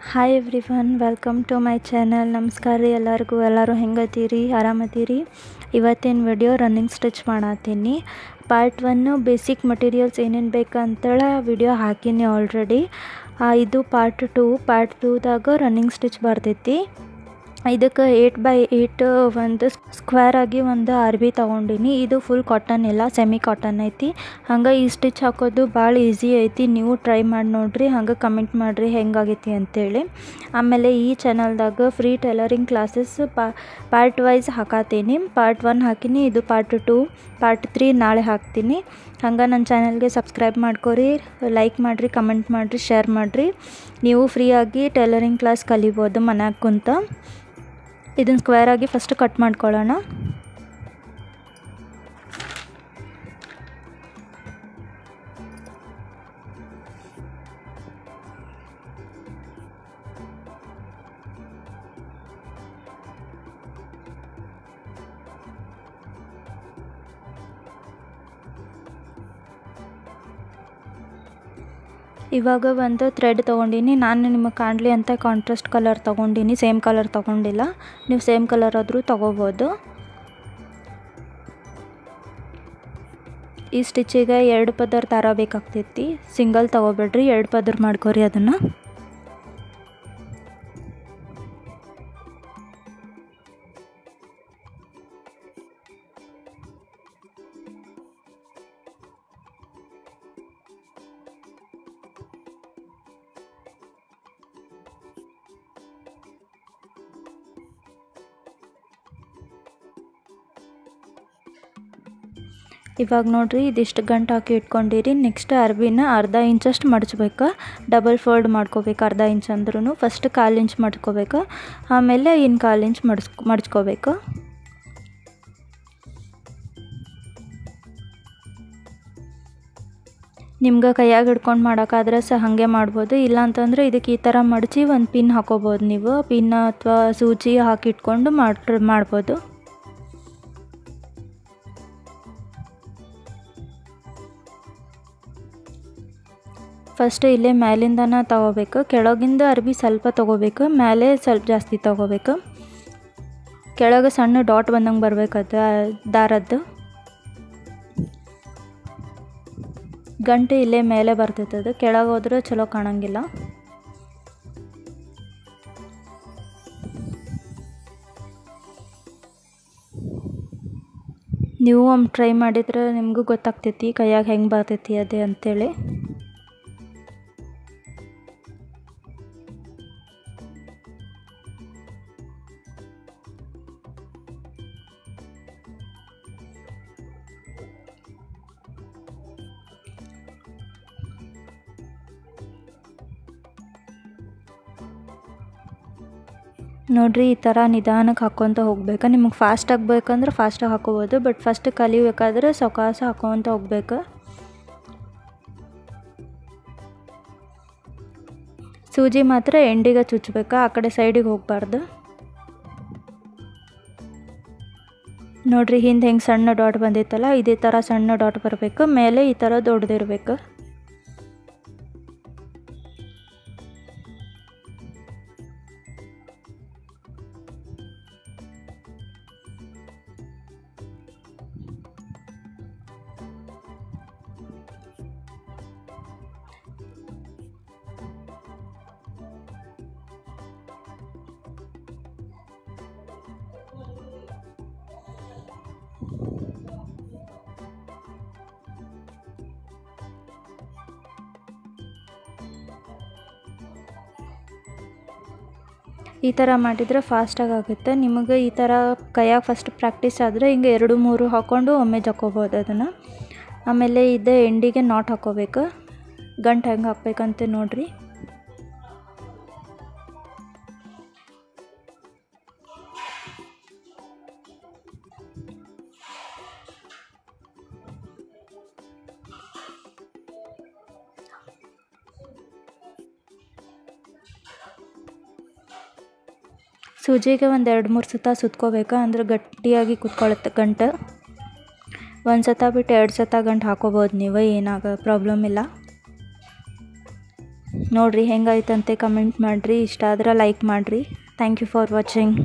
Hi everyone, welcome to my channel. ನಮಸ್ಕಾರ ರೀ ಎಲ್ಲರಿಗೂ. ಎಲ್ಲರೂ ಹೆಂಗತ್ತೀರಿ? ಆರಾಮತ್ತೀರಿ? ಇವತ್ತಿನ ವಿಡಿಯೋ ರನ್ನಿಂಗ್ ಸ್ಟಿಚ್ ಮಾಡತ್ತೀನಿ. ಪಾರ್ಟ್ 1 ಬೇಸಿಕ್ ಮಟೀರಿಯಲ್ಸ್ ಏನೇನು ಬೇಕಂತೇಳಿ ವಿಡಿಯೋ ಹಾಕೀನಿ ಆಲ್ರೆಡಿ. ಇದು ಪಾರ್ಟ್ 2. ಪಾರ್ಟ್ 2ದಾಗ ರನ್ನಿಂಗ್ ಸ್ಟಿಚ್ ಬರ್ತೈತಿ. ಇದಕ್ಕೆ 8x8 ಒಂದು ಸ್ಕ್ವೇರ್ ಆಗಿ ಒಂದು ಆರ್ಬಿ ತೊಗೊಂಡಿನಿ. ಇದು ಫುಲ್ ಕಾಟನ್ ಇಲ್ಲ, ಸೆಮಿ ಕಾಟನ್ ಐತಿ. ಹಂಗೆ ಈ ಸ್ಟಿಚ್ ಹಾಕೋದು ಭಾಳ ಈಸಿ ಐತಿ. ನೀವು ಟ್ರೈ ಮಾಡಿ ನೋಡಿರಿ, ಹಂಗೆ ಕಮೆಂಟ್ ಮಾಡಿರಿ ಹೆಂಗಾಗೈತಿ ಅಂತೇಳಿ. ಆಮೇಲೆ ಈ ಚಾನಲ್ದಾಗ free tailoring classes part wise ಹಾಕತ್ತೀನಿ. ಪಾರ್ಟ್ 1 ಹಾಕಿನಿ, ಇದು ಪಾರ್ಟ್ 2, ಪಾರ್ಟ್ 3 ನಾಳೆ ಹಾಕ್ತೀನಿ. ಹಂಗೆ ನನ್ನ ಚಾನಲ್ಗೆ ಸಬ್ಸ್ಕ್ರೈಬ್ ಮಾಡ್ಕೊರಿ, ಲೈಕ್ ಮಾಡಿರಿ, ಕಮೆಂಟ್ ಮಾಡಿರಿ, ಶೇರ್ ಮಾಡಿರಿ. ನೀವು ಫ್ರೀಯಾಗಿ ಟೈಲರಿಂಗ್ ಕ್ಲಾಸ್ ಕಲಿಬೋದು ಮನ್ಯಾಗ ಕುಂತ. ಇದನ್ನು ಸ್ಕ್ವೇರ್ ಆಗಿ ಫಸ್ಟ್ ಕಟ್ ಮಾಡ್ಕೊಳ್ಳೋಣ. ಇವಾಗ ಒಂದು ಥ್ರೆಡ್ ತೊಗೊಂಡಿನಿ. ನಾನು ನಿಮಗೆ ಕಾಣಲಿ ಅಂತ ಕಾಂಟ್ರಾಸ್ಟ್ ಕಲರ್ ತೊಗೊಂಡಿನಿ, ಸೇಮ್ ಕಲರ್ ತೊಗೊಂಡಿಲ್ಲ. ನೀವು ಸೇಮ್ ಕಲರ್ ಆದರೂ ತೊಗೋಬೋದು. ಈ ಸ್ಟಿಚಿಗೆ 2 ಪದರ ದಾರ ಬೇಕಾಗ್ತೈತಿ. ಸಿಂಗಲ್ ತೊಗೋಬೇಡ್ರಿ, 2 ಪದರ ಮಾಡ್ಕೊರಿ ಅದನ್ನು. ಇವಾಗ ನೋಡಿರಿ, ಇದಿಷ್ಟು ಗಂಟು ಹಾಕಿ ಇಟ್ಕೊಂಡಿರಿ. ನೆಕ್ಸ್ಟ್ ಅರ್ಬಿನ ಅರ್ಧ ಇಂಚಷ್ಟು ಮಡಚ್ಬೇಕು. ಡಬಲ್ ಫೋಲ್ಡ್ ಮಾಡ್ಕೋಬೇಕು. ಅರ್ಧ ಇಂಚ್ ಅಂದ್ರೂ ಫಸ್ಟ್ 1/4 ಇಂಚ್ ಮಡ್ಕೋಬೇಕು, ಆಮೇಲೆ ಇನ್ನು 1/4 ಇಂಚ್ ಮಡ್ಚ್ಕೋಬೇಕು. ನಿಮ್ಗೆ ಕೈಯಾಗ ಹಿಡ್ಕೊಂಡು ಮಾಡೋಕ್ಕಾದ್ರೆ ಸಹ ಹಾಗೆ ಮಾಡ್ಬೋದು. ಇಲ್ಲಾಂತಂದರೆ ಇದಕ್ಕೆ ಈ ಥರ ಮಡಚಿ ಒಂದು ಪಿನ್ ಹಾಕೋಬೋದು. ನೀವು ಪಿನ್ ಅಥವಾ ಸೂಜಿ ಹಾಕಿ ಇಟ್ಕೊಂಡು ಮಾಡ್ಬೋದು. ಫಸ್ಟ್ ಇಲ್ಲೇ ಮೇಲಿಂದನ ತೊಗೋಬೇಕು. ಕೆಳಗಿಂದ ಅರ್ಬಿ ಸ್ವಲ್ಪ ತೊಗೋಬೇಕು, ಮೇಲೆ ಸ್ವಲ್ಪ ಜಾಸ್ತಿ ತೊಗೋಬೇಕು. ಕೆಳಗೆ ಸಣ್ಣ ಡಾಟ್ ಬಂದಂಗೆ ಬರಬೇಕದು ದಾರದ್ದು. ಗಂಟು ಇಲ್ಲೇ ಮೇಲೆ ಬರ್ತೈತದು, ಕೆಳಗೆ ಹೋದ್ರೆ ಚಲೋ ಕಾಣಂಗಿಲ್ಲ. ನೀವು ಒಮ್ಮೆ ಟ್ರೈ ಮಾಡಿದ್ರೆ ನಿಮಗೂ ಗೊತ್ತಾಗ್ತೈತಿ ಕೈಯಾಗ ಹೆಂಗೆ ಬರ್ತೈತಿ ಅದೇ ಅಂತೇಳಿ. ನೋಡಿರಿ, ಈ ಥರ ನಿಧಾನಕ್ಕೆ ಹಾಕ್ಕೊತ ಹೋಗ್ಬೇಕು. ನಿಮಗೆ ಫಾಸ್ಟ್ ಆಗಬೇಕಂದ್ರೆ ಫಾಸ್ಟಾಗಿ ಹಾಕೋಬೋದು, ಬಟ್ ಫಸ್ಟ್ ಕಲಿಬೇಕಾದ್ರೆ ಸಾವಕಾಶ ಹಾಕ್ಕೊತ ಹೋಗ್ಬೇಕು. ಸೂಜಿ ಮಾತ್ರ ಎಂಡಿಗೆ ಚುಚ್ಚಬೇಕು, ಆ ಕಡೆ ಸೈಡಿಗೆ ಹೋಗಬಾರ್ದು. ನೋಡಿರಿ, ಹಿಂದೆ ಹೆಂಗೆ ಸಣ್ಣ ಡಾಟ್ ಬಂದಿತ್ತಲ್ಲ, ಇದೇ ಥರ ಸಣ್ಣ ಡಾಟ್ ಬರಬೇಕು. ಮೇಲೆ ಈ ಥರ ದೊಡ್ಡದಿರಬೇಕು. ಈ ಥರ ಮಾಡಿದರೆ ಫಾಸ್ಟಾಗಿ ಆಗುತ್ತೆ. ನಿಮಗೆ ಈ ಥರ ಕೈಯಾಗ ಫಸ್ಟ್ ಪ್ರಾಕ್ಟೀಸ್ ಆದರೆ ಹಿಂಗೆ 2-3 ಹಾಕ್ಕೊಂಡು ಒಮ್ಮೆ ಜಕ್ಕೋಬೋದು ಅದನ್ನು. ಆಮೇಲೆ ಇದು ಎಂಡಿಗೆ ನಾಟ್ ಹಾಕ್ಕೋಬೇಕು. ಗಂಟು ಹೆಂಗೆ ಹಾಕ್ಬೇಕಂತ ನೋಡಿರಿ. ಸೂಜಿಗೆ ಒಂದು 2-3 ಸತ ಸುತ್ಕೋಬೇಕು, ಅಂದ್ರೆ ಗಟ್ಟಿಯಾಗಿ ಕುತ್ಕೊಳ್ಳುತ್ತೆ ಗಂಟು. ಒಂದು ಸತ ಬಿಟ್ಟು 2 ಸತ ಗಂಟು ಹಾಕೋಬೋದು ನೀವು, ಏನಾಗ ಪ್ರಾಬ್ಲಮ್ ಇಲ್ಲ. ನೋಡಿರಿ ಹೆಂಗೈತಂತೆ ಕಮೆಂಟ್ ಮಾಡಿರಿ, ಇಷ್ಟ ಆದ್ರೆ ಲೈಕ್ ಮಾಡಿರಿ. Thank you for watching.